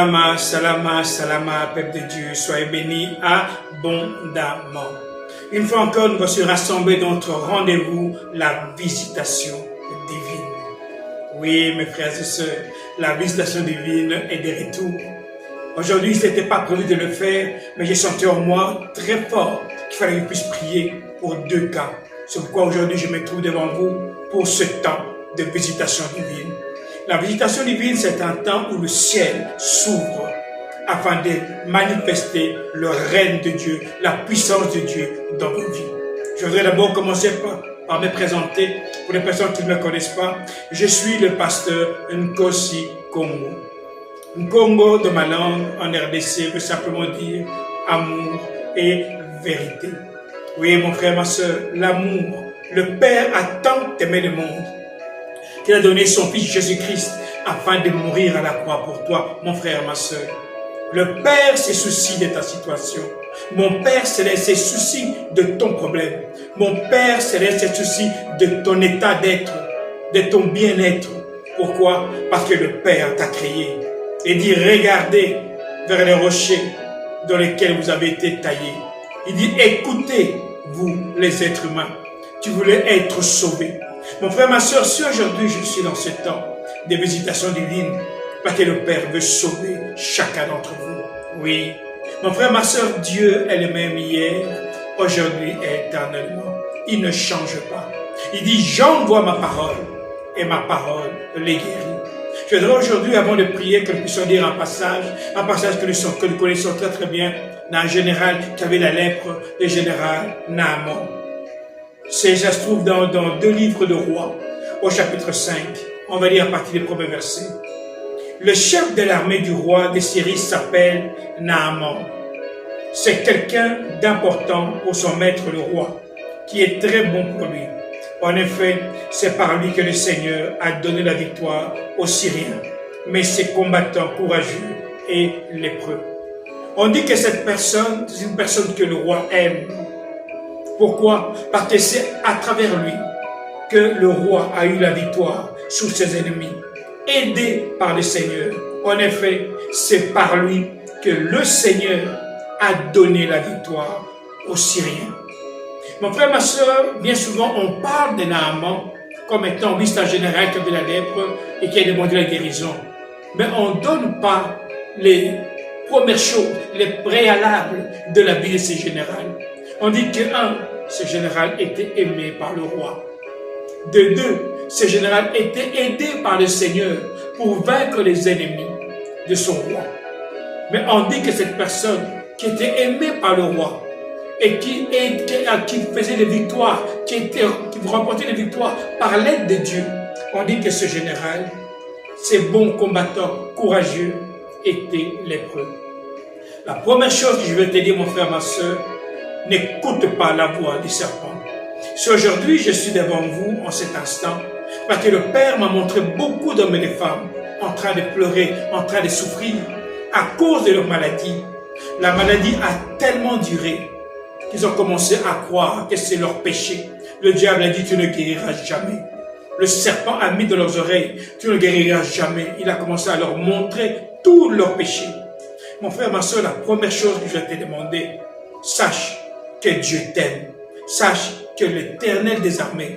Salama, salama, salama, peuple de Dieu, soyez bénis abondamment. Une fois encore, nous voici rassemblés dans notre rendez-vous, la visitation divine. Oui, mes frères et sœurs, la visitation divine est de retour. Aujourd'hui, ce n'était pas prévu de le faire, mais j'ai senti en moi très fort qu'il fallait que je puisse prier pour deux cas. C'est pourquoi aujourd'hui, je me trouve devant vous pour ce temps de visitation divine. La visitation divine, c'est un temps où le ciel s'ouvre afin de manifester le règne de Dieu, la puissance de Dieu dans vos vies. Je voudrais d'abord commencer par me présenter. Pour les personnes qui ne me connaissent pas, je suis le pasteur Nkosi Kongo. Nkongo, de ma langue, en RDC, veut simplement dire amour et vérité. Oui, mon frère, ma soeur, l'amour. Le Père a tant aimé le monde qu'il a donné son Fils Jésus-Christ afin de mourir à la croix pour toi, mon frère, ma soeur. Le Père se soucie de ta situation. Mon Père céleste se soucie de ton problème. Mon Père céleste se soucie de ton état d'être, de ton bien-être. Pourquoi? Parce que le Père t'a créé. Et dit, regardez vers les rochers dans lesquels vous avez été taillés. Il dit, écoutez, vous, les êtres humains, qui voulez être sauvés. Mon frère, ma soeur, si aujourd'hui je suis dans ce temps de visitation divine, parce que le Père veut sauver chacun d'entre vous. Oui, mon frère, ma soeur, Dieu est le même hier, aujourd'hui et éternellement. Il ne change pas. Il dit, j'envoie ma parole et ma parole les guérit. Je voudrais aujourd'hui, avant de prier, que nous puissions dire un passage que nous connaissons très très bien, d'un général qui avait la lèpre, le général Naaman. Ça se trouve dans deux livres de rois, au chapitre 5. On va lire à partir des premiers versets. Le chef de l'armée du roi de Syrie s'appelle Naaman. C'est quelqu'un d'important pour son maître le roi, qui est très bon pour lui. En effet, c'est par lui que le Seigneur a donné la victoire aux Syriens, mais ses combattants courageux et lépreux. On dit que cette personne, c'est une personne que le roi aime. Pourquoi? Parce que c'est à travers lui que le roi a eu la victoire sur ses ennemis, aidé par le Seigneur. En effet, c'est par lui que le Seigneur a donné la victoire aux Syriens. Mon frère, ma soeur, bien souvent, on parle de Naaman comme étant un général qui avait la lèpre et qui a demandé la guérison. Mais on ne donne pas les premières choses, les préalables de la vie de ce général. On dit que, ce général était aimé par le roi. De deux, ce général était aidé par le Seigneur pour vaincre les ennemis de son roi. Mais on dit que cette personne qui était aimée par le roi et qui faisait des victoires, qui remportait des victoires par l'aide de Dieu, on dit que ce général, ces bons combattants courageux, étaient lépreux. La première chose que je veux te dire, mon frère, ma soeur, n'écoute pas la voix du serpent. Si aujourd'hui je suis devant vous en cet instant, parce que le Père m'a montré beaucoup d'hommes et de femmes en train de pleurer, en train de souffrir à cause de leur maladie. La maladie a tellement duré qu'ils ont commencé à croire que c'est leur péché. Le diable a dit, tu ne guériras jamais. Le serpent a mis dans leurs oreilles, tu ne guériras jamais. Il a commencé à leur montrer tous leurs péchés. Mon frère, ma soeur, la première chose que je vais te demander, sache que Dieu t'aime. Sache que l'Éternel des armées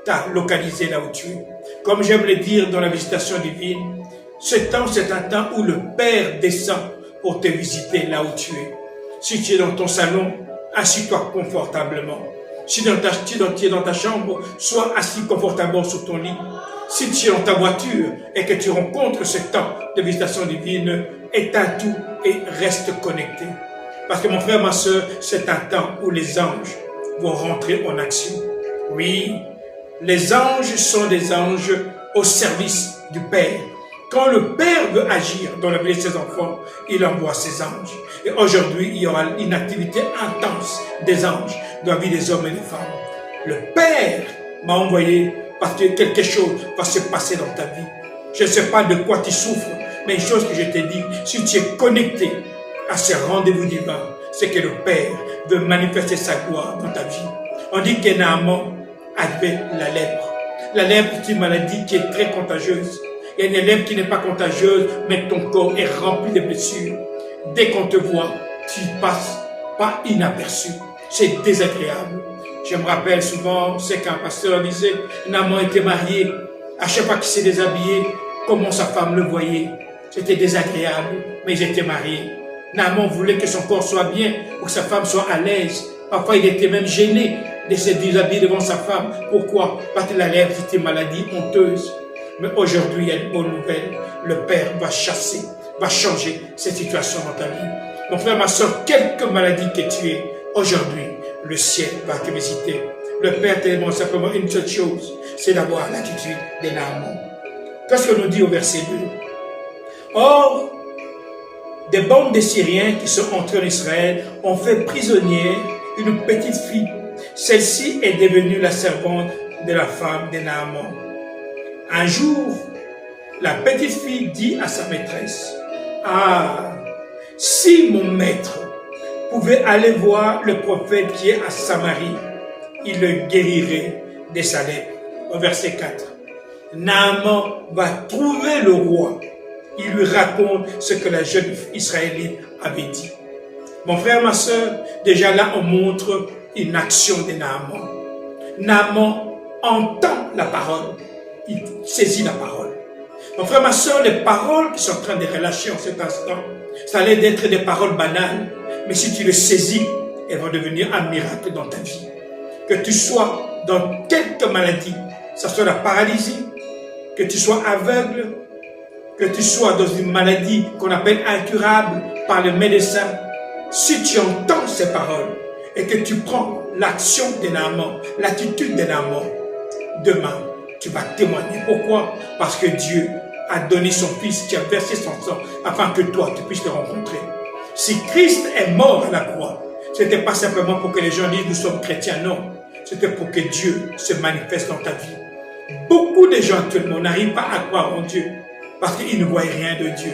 t'a localisé là où tu es. Comme j'aime le dire dans la visitation divine, ce temps, c'est un temps où le Père descend pour te visiter là où tu es. Si tu es dans ton salon, assis-toi confortablement. Si tu es dans ta chambre, sois assis confortablement sur ton lit. Si tu es dans ta voiture et que tu rencontres ce temps de visitation divine, éteins tout et reste connecté. Parce que mon frère, ma soeur, c'est un temps où les anges vont rentrer en action. Oui, les anges sont des anges au service du Père. Quand le Père veut agir dans la vie de ses enfants, il envoie ses anges. Et aujourd'hui, il y aura une activité intense des anges dans la vie des hommes et des femmes. Le Père m'a envoyé parce que quelque chose va se passer dans ta vie. Je ne sais pas de quoi tu souffres, mais une chose que je te dis, si tu es connecté à ce rendez-vous divin, c'est que le Père veut manifester sa gloire dans ta vie. On dit que Naaman avait la lèpre. La lèpre est une maladie qui est très contagieuse. Il y a une lèvre qui n'est pas contagieuse, mais ton corps est rempli de blessures. Dès qu'on te voit, tu passes pas inaperçu. C'est désagréable. Je me rappelle souvent, c'est qu'un pasteur disait, Naaman était marié. À chaque fois qu'il s'est déshabillé, comment sa femme le voyait. C'était désagréable, mais ils étaient mariés. Naaman voulait que son corps soit bien, pour que sa femme soit à l'aise. Parfois, il était même gêné de se déshabiller devant sa femme. Pourquoi? Parce que la lèvre était une maladie honteuse. Mais aujourd'hui, il y a une bonne nouvelle. Le Père va chasser, va changer cette situation dans ta vie. Mon frère, ma soeur, quelque maladie que tu es, aujourd'hui, le ciel va te visiter. Le Père te demande simplement une seule chose, c'est d'avoir l'attitude de Naaman. Qu'est-ce que nous dit au verset 2? Or, des bandes de Syriens qui sont entrés en Israël ont fait prisonnière une petite fille. Celle-ci est devenue la servante de la femme de Naaman. Un jour, la petite fille dit à sa maîtresse, « Ah, si mon maître pouvait aller voir le prophète qui est à Samarie, il le guérirait de sa lèpre. » Au verset 4. Naaman va trouver le roi. Il lui raconte ce que la jeune Israélite avait dit. Mon frère, ma soeur, déjà là, on montre une action de Naaman. Naaman entend la parole. Il saisit la parole. Mon frère, ma soeur, les paroles qui sont en train de relâcher en cet instant, ça allait d'être des paroles banales, mais si tu le saisis, elles vont devenir un miracle dans ta vie. Que tu sois dans quelque maladie, que ce soit la paralysie, que tu sois aveugle, que tu sois dans une maladie qu'on appelle incurable par le médecin, si tu entends ces paroles et que tu prends l'action de Naaman, l'attitude de Naaman, demain, tu vas témoigner. Pourquoi? Parce que Dieu a donné son Fils, qui a versé son sang, afin que toi, tu puisses le rencontrer. Si Christ est mort à la croix, ce n'était pas simplement pour que les gens disent « nous sommes chrétiens », non. C'était pour que Dieu se manifeste dans ta vie. Beaucoup de gens actuellement n'arrivent pas à croire en Dieu, parce qu'ils ne voient rien de Dieu.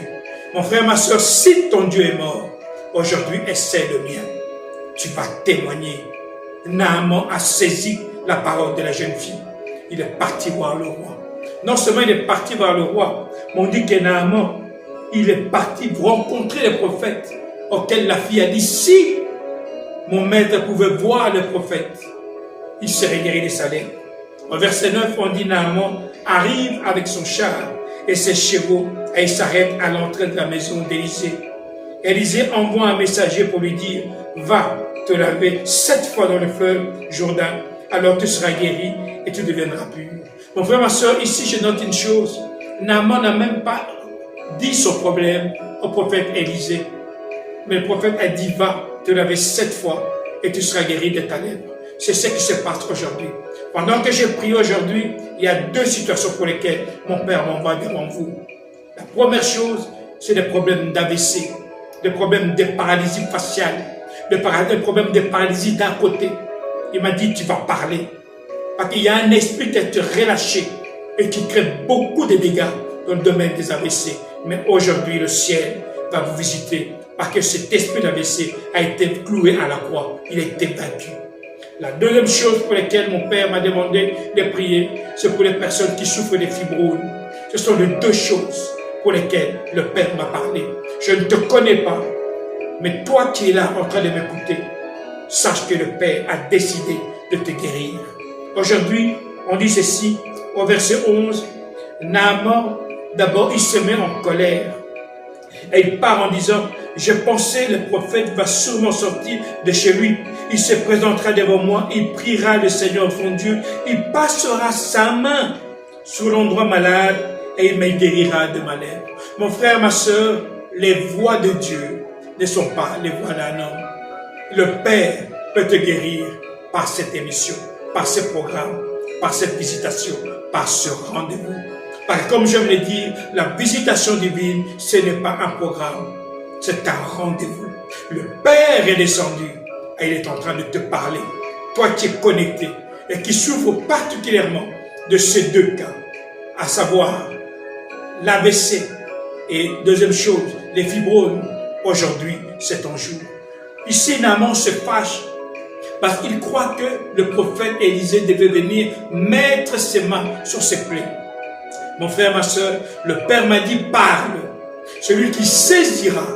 Mon frère, ma soeur, si ton Dieu est mort, aujourd'hui, essaie le mien. Tu vas témoigner. Naaman a saisi la parole de la jeune fille. Il est parti voir le roi. Non seulement il est parti voir le roi, mais on dit que Naaman, il est parti rencontrer le prophète, auquel la fille a dit, si mon maître pouvait voir le prophète, il serait guéri de sa lèpre. Au verset 9, on dit Naaman arrive avec son char et ses chevaux et il s'arrête à l'entrée de la maison d'Élisée. Élisée envoie un messager pour lui dire, va te laver 7 fois dans le fleuve Jourdain, alors tu seras guéri et tu deviendras pur. Mon frère, ma soeur, ici je note une chose. Naaman n'a même pas dit son problème au prophète Élisée. Mais le prophète a dit, va te laver 7 fois et tu seras guéri de ta lèpre. C'est ce qui se passe aujourd'hui. Pendant que j'ai prié aujourd'hui, il y a 2 situations pour lesquelles mon Père m'envoie devant vous. La première chose, c'est des problèmes d'AVC, des problèmes de paralysie faciale, des problèmes de paralysie d'un côté. Il m'a dit, tu vas parler. Parce qu'il y a un esprit qui est relâché et qui crée beaucoup de dégâts dans le domaine des AVC. Mais aujourd'hui, le ciel va vous visiter parce que cet esprit d'AVC a été cloué à la croix. Il a été vaincu. La deuxième chose pour laquelle mon Père m'a demandé de prier, c'est pour les personnes qui souffrent des fibromes. Ce sont les 2 choses pour lesquelles le Père m'a parlé. Je ne te connais pas, mais toi qui es là en train de m'écouter, sache que le Père a décidé de te guérir. Aujourd'hui, on dit ceci au verset 11, Naaman, d'abord, il se met en colère. Et il part en disant, je pensais le prophète va sûrement sortir de chez lui. Il se présentera devant moi, il priera le Seigneur son Dieu, il passera sa main sur l'endroit malade et il me guérira de ma lèpre. Mon frère, ma soeur, les voies de Dieu ne sont pas les voies d'un homme. Le Père peut te guérir par cette émission, par ce programme, par cette visitation, par ce rendez-vous. Parce que comme j'aime le dire, la visitation divine, ce n'est pas un programme, c'est un rendez-vous. Le Père est descendu et il est en train de te parler. Toi qui es connecté et qui souffre particulièrement de ces 2 cas, à savoir l'AVC et deuxième chose, les fibromes, aujourd'hui c'est ton jour. Ici, Naaman se fâche parce qu'il croit que le prophète Élisée devait venir mettre ses mains sur ses plaies. Mon frère, ma soeur, le Père m'a dit, parle. Celui qui saisira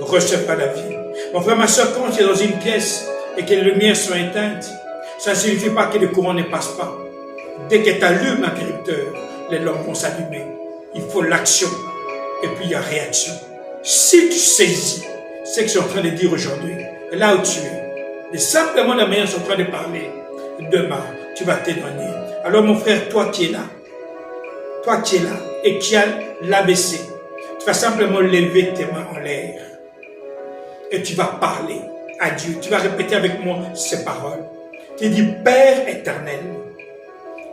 recevra la vie. Mon frère, ma soeur, quand tu es dans une pièce et que les lumières sont éteintes, ça ne signifie pas que le courant ne passe pas. Dès que tu allumes un interrupteur, les lampes vont s'allumer. Il faut l'action et puis il y a réaction. Si tu saisis ce que je suis en train de dire aujourd'hui, là où tu es, et simplement la manière dont je suis en train de parler, demain, tu vas t'éloigner. Alors mon frère, toi qui es là et qui as l'ABC, tu vas simplement lever tes mains en l'air et tu vas parler à Dieu. Tu vas répéter avec moi ces paroles. Tu dis, Père éternel,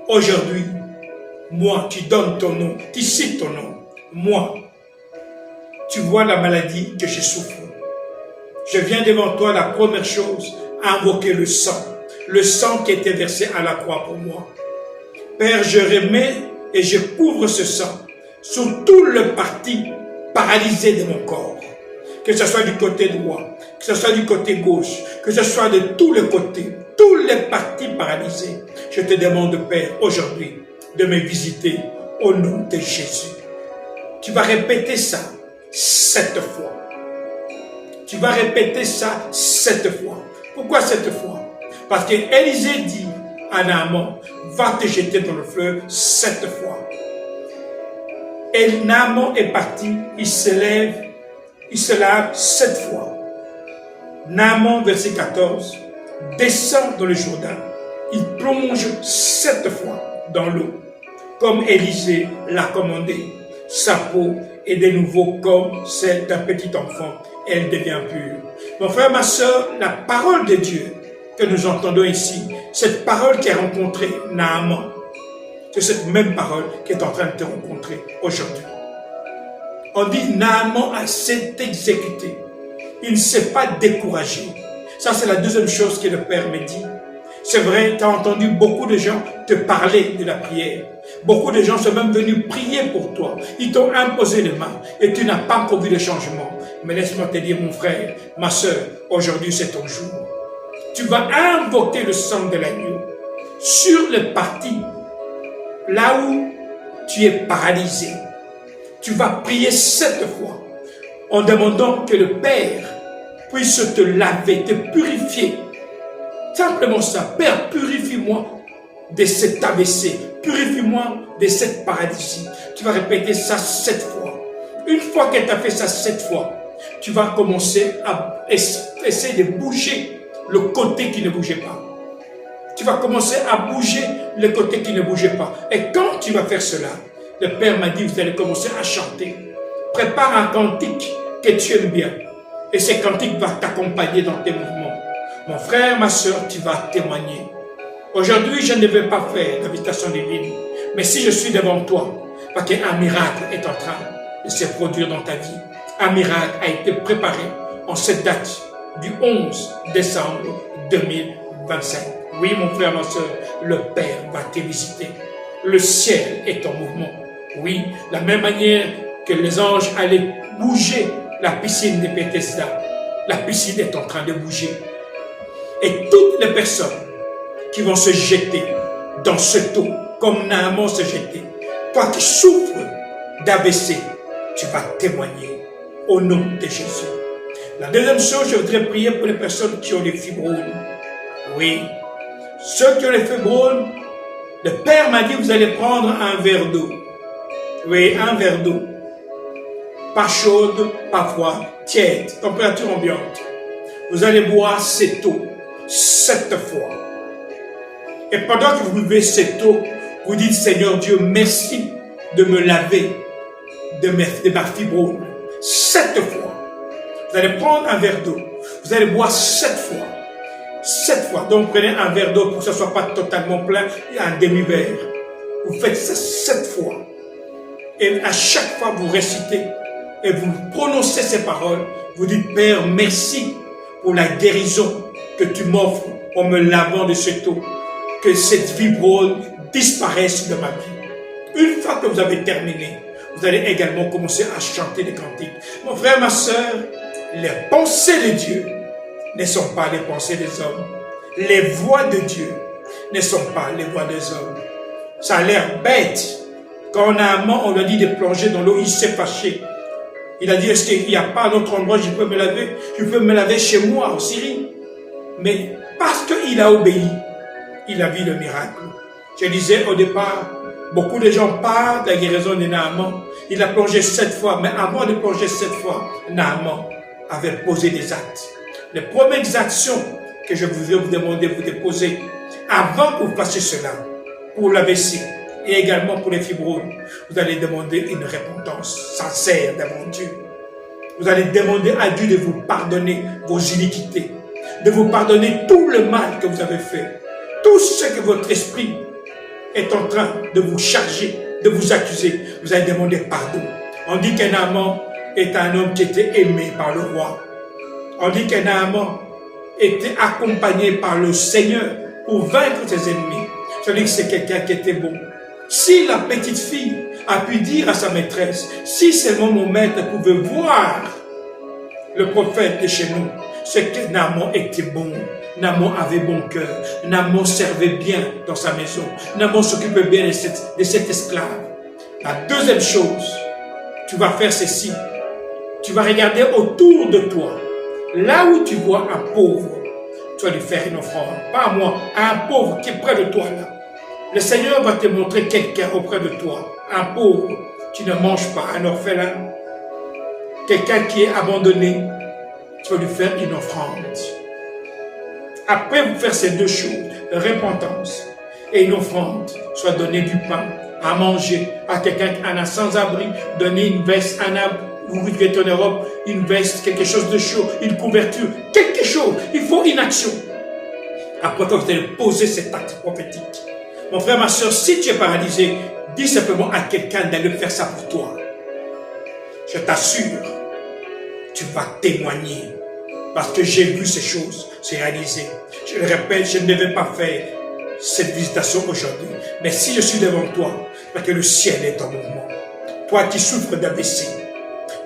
aujourd'hui, moi, tu donnes ton nom, tu cites ton nom. Moi, tu vois la maladie que je souffre. Je viens devant toi, la première chose, invoquer le sang qui était versé à la croix pour moi. Père, je remets et je couvre ce sang sur tout le parti paralysé de mon corps. Que ce soit du côté droit, que ce soit du côté gauche, que ce soit de tous les côtés, tous les partis paralysés. Je te demande, Père, aujourd'hui, de me visiter au nom de Jésus. Tu vas répéter ça 7 fois. Tu vas répéter ça 7 fois. Pourquoi 7 fois? Parce que Élisée dit à Naaman, va te jeter dans le fleuve 7 fois. Et Naaman est parti, il se lave 7 fois. Naaman, verset 14, descend dans le Jourdain, il plonge 7 fois dans l'eau, comme Élisée l'a commandé. Sa peau est de nouveau comme celle d'un petit enfant, elle devient pure. Mon frère, ma soeur, la parole de Dieu que nous entendons ici, cette parole qui a rencontré Naaman, c'est cette même parole qui est en train de te rencontrer aujourd'hui. On dit Naaman a s'est exécuté. Il ne s'est pas découragé. Ça, c'est la deuxième chose que le Père me dit. C'est vrai, tu as entendu beaucoup de gens te parler de la prière. Beaucoup de gens sont même venus prier pour toi. Ils t'ont imposé les mains et tu n'as pas encore vu le changement. Mais laisse-moi te dire, mon frère, ma soeur, aujourd'hui c'est ton jour. Tu vas invoquer le sang de l'agneau sur le parti, là où tu es paralysé. Tu vas prier 7 fois en demandant que le Père puisse te laver, te purifier. Simplement ça. Père, purifie-moi de cet AVC. Purifie-moi de cette paralysie. Tu vas répéter ça 7 fois. Une fois que tu as fait ça 7 fois, tu vas commencer à essayer de bouger le côté qui ne bougeait pas. Tu vas commencer à bouger le côté qui ne bougeait pas. Et quand tu vas faire cela, le Père m'a dit, vous allez commencer à chanter. Prépare un cantique que tu aimes bien. Et ce cantique va t'accompagner dans tes mouvements. Mon frère, ma soeur, tu vas témoigner. Aujourd'hui, je ne vais pas faire l'invitation divine. Mais si je suis devant toi, parce qu'un miracle est en train de se produire dans ta vie. Un miracle a été préparé en cette date du 11 décembre 2025. Oui, mon frère, ma soeur, le Père va te visiter. Le ciel est en mouvement. Oui, la même manière que les anges allaient bouger la piscine de Bethesda, la piscine est en train de bouger. Et toutes les personnes qui vont se jeter dans cette eau, comme Naaman se jetait, toi qui souffres d'AVC, tu vas témoigner au nom de Jésus. La deuxième chose, je voudrais prier pour les personnes qui ont les fibromes. Oui, ceux qui ont les fibromes, le Père m'a dit, vous allez prendre un verre d'eau. Oui, un verre d'eau. Pas chaude, pas froide, tiède, température ambiante. Vous allez boire cette eau 7 fois. Et pendant que vous buvez cette eau, vous dites, Seigneur Dieu, merci de me laver de ma fibrome. 7 fois. Vous allez prendre un verre d'eau. Vous allez boire 7 fois. 7 fois. Donc prenez un verre d'eau pour que ce ne soit pas totalement plein et un demi-verre. Vous faites ça 7 fois. Et à chaque fois vous récitez et vous prononcez ces paroles. Vous dites, Père, merci pour la guérison que tu m'offres en me lavant de cette eau. Que cette fibrome disparaisse de ma vie. Une fois que vous avez terminé, vous allez également commencer à chanter des cantiques. Mon frère, ma soeur, les pensées de Dieu ne sont pas les pensées des hommes. Les voix de Dieu ne sont pas les voix des hommes. Ça a l'air bête, Quand Naaman, on lui a dit de plonger dans l'eau, il s'est fâché. Il a dit, est-ce qu'il n'y a pas d'autre endroit où je peux me laver? Je peux me laver chez moi, en Syrie. Mais parce qu'il a obéi, il a vu le miracle. Je disais au départ, beaucoup de gens parlent de la guérison de Naaman. Il a plongé 7 fois, mais avant de plonger 7 fois, Naaman avait posé des actes. Les premières actions que je voudrais vous demander de poser avant que vous fassiez cela, pour l'AVC et également pour les fibromes, vous allez demander une repentance sincère devant Dieu. Vous allez demander à Dieu de vous pardonner vos iniquités, de vous pardonner tout le mal que vous avez fait, tout ce que votre esprit est en train de vous charger, de vous accuser. Vous allez demander pardon. On dit qu'un Naaman est un homme qui était aimé par le roi. On dit qu'un Naaman était accompagné par le Seigneur pour vaincre ses ennemis. Ça veut dire que c'est quelqu'un qui était bon. Si la petite fille a pu dire à sa maîtresse, si seulement mon maître pouvait voir le prophète de chez nous, c'est que Naaman était bon. Naaman avait bon cœur. Naaman servait bien dans sa maison. Naaman s'occupait bien de cet esclave. La deuxième chose, tu vas faire ceci. Tu vas regarder autour de toi. Là où tu vois un pauvre, tu vas lui faire une offrande. Pas à moi, à un pauvre qui est près de toi là. Le Seigneur va te montrer quelqu'un auprès de toi. Un pauvre, tu ne manges pas. Un orphelin, quelqu'un qui est abandonné, tu vas lui faire une offrande. Après vous faire ces deux choses, repentance et une offrande, soit donner du pain à manger à quelqu'un qui en a sans-abri, donner une veste, vous êtes en Europe, une veste, quelque chose de chaud, une couverture, quelque chose. Il faut une action. Après, quand vous allez poser cet acte prophétique, mon frère, ma soeur, si tu es paralysé, dis simplement à quelqu'un d'aller faire ça pour toi. Je t'assure, tu vas témoigner. Parce que j'ai vu ces choses se réaliser. Je le répète, je ne devais pas faire cette visitation aujourd'hui. Mais si je suis devant toi, parce que le ciel est en mouvement. Toi qui souffres d'AVC,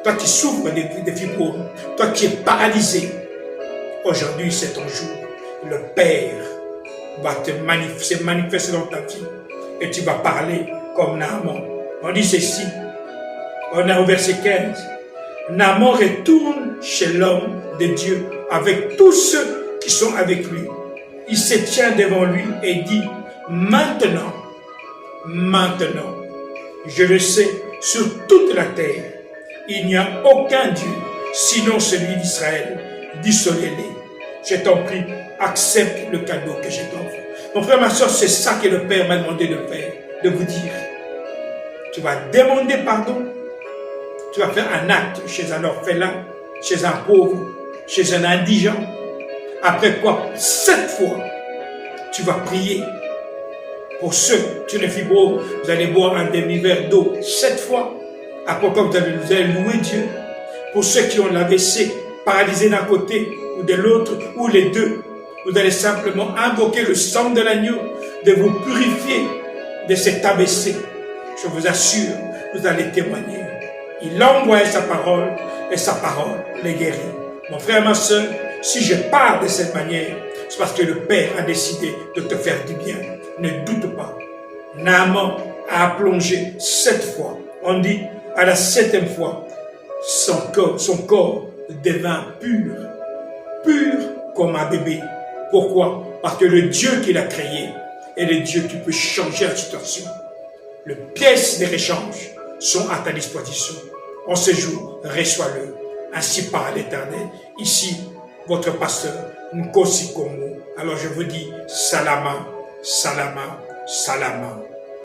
toi qui souffres de fibromes, toi qui es paralysé, aujourd'hui c'est ton jour. Le Père va se manifester dans ta vie et tu vas parler comme Naaman. On dit ceci, on est au verset 15. Naaman retourne chez l'homme de Dieu avec tous ceux qui sont avec lui. Il se tient devant lui et dit, maintenant, je le sais, sur toute la terre, il n'y a aucun Dieu, sinon celui d'Israël. Dis-le-les. Je t'en prie, accepte le cadeau que je t'offre. Mon frère, ma soeur, c'est ça que le Père m'a demandé de faire, de vous dire. Tu vas demander pardon. Tu vas faire un acte chez un orphelin, chez un pauvre, chez un indigent. Après quoi, 7 fois, tu vas prier. Pour ceux qui ne fibrent, vous allez boire un demi-verre d'eau 7 fois. Après quoi, vous allez louer Dieu. Pour ceux qui ont l'AVC, paralysé d'un côté ou de l'autre, ou les deux, vous allez simplement invoquer le sang de l'agneau, de vous purifier de cet AVC. Je vous assure, vous allez témoigner. Il a envoyé sa parole et sa parole les guérit. Mon frère, ma soeur, si je parle de cette manière, c'est parce que le Père a décidé de te faire du bien. Ne doute pas. Naaman a plongé 7 fois. On dit, à la 7e fois, son corps devint pur. Pur comme un bébé. Pourquoi? Parce que le Dieu qui l'a créé est le Dieu qui peut changer la situation. Les pièces de rechange sont à ta disposition. En ce jour, reçois-le. Ainsi parle l'Éternel. Ici, votre pasteur, Nkosi Kongo. Alors je vous dis, salama, salama, salama.